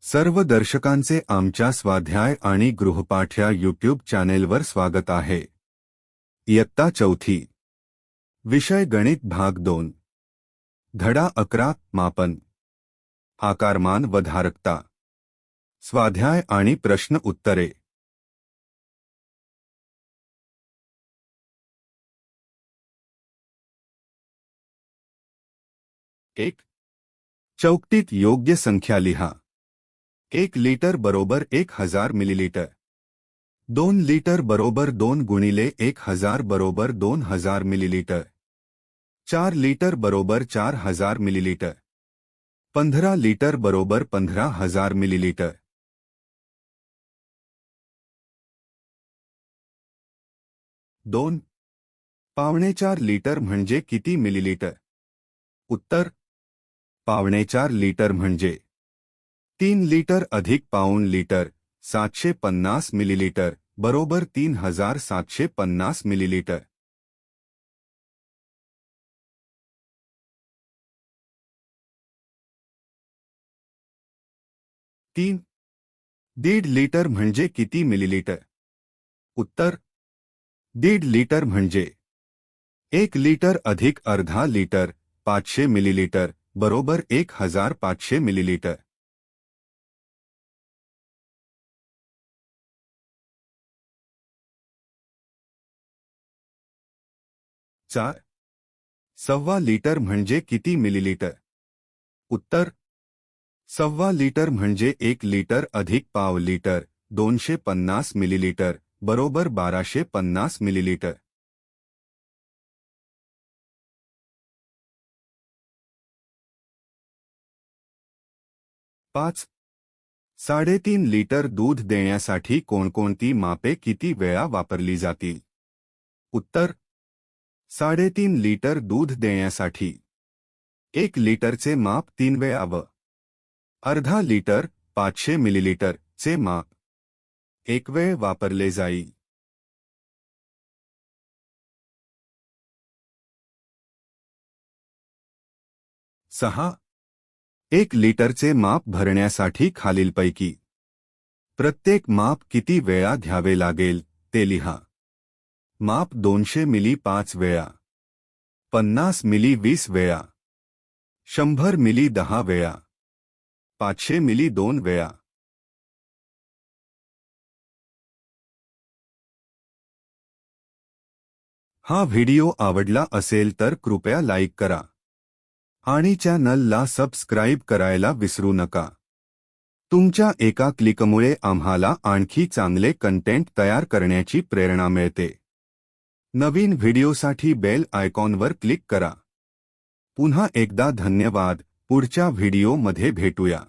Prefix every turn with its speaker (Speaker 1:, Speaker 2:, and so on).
Speaker 1: सर्व दर्शकांचे आमच्या स्वाध्याय आणि गृहपाठ या यूट्यूब चॅनेलवर स्वागत आहे। इयत्ता चौथी, विषय गणित भाग 2, धडा 11, मापन, आकारमान व धारकता, स्वाध्याय आणि प्रश्न उत्तरे। 1. चौकटीत योग्य संख्या लिहा। 1 लिटर बरोबर 1000 मिलीलीटर। 2 लिटर बरोबर 2 गुणिले 1000 बरोबर 2000 मिलीलीटर। 4 लिटर बरोबर 4000 मिलीलीटर। 15 लिटर बरोबर 15000 मिलीलीटर। 2. पावणे 4 लिटर म्हणजे किती मिलीलीटर? उत्तर: पावणे 4 लिटर म्हणजे 3 लिटर अधिक पाऊण लिटर 750 मिलीलीटर बरोबर 3750 मिलीलीटर। 3. 1.5 लिटर म्हणजे किती मिलीलीटर? उत्तर: 1.5 लिटर म्हणजे 1 लिटर अधिक अर्धा लिटर 500 मिलीलीटर बरोबर 1500 मिलीलीटर। 4. सव्वा लिटर म्हणजे किती मिलीलीटर? उत्तर: सव्वा लिटर म्हणजे 1 लिटर अधिक पाव लिटर 250 मिलीलीटर बरोबर 1250 मिलीलीटर। 5. 3.5 लिटर दूध देण्यासाठी कोणकोणती मापे किती वेळा वापरली जातील? उत्तर: 3.5 लिटर दूध देण्यासाठी 1 लिटरचे माप 3 वेळा व अर्धा लिटर 500 मिलीलीटर चे माप 1 वेळ वापरले जाईल। 6. 1 लिटरचे माप भरण्यासाठी खालीलपैकी प्रत्येक माप किती वेळा घ्यावे लागेल ते लिहा। माप 200 मिली 5 वेळा, 50 मिली 20 वेळा, 100 मिली 10 वेळा, 500 मिली 2 वेळा। हा व्हिडिओ आवडला असेल तर कृपया लाईक करा आणि चॅनलला सबस्क्राईब करायला विसरू नका। तुमच्या एका क्लिकमुळे आम्हाला आणखी चांगले कंटेंट तयार करण्याची प्रेरणा मिळते। नवीन व्हिडिओसाठी बेल आयकॉनवर क्लिक करा। पुन्हा एकदा धन्यवाद। पुढच्या व्हिडिओमध्ये भेटूया।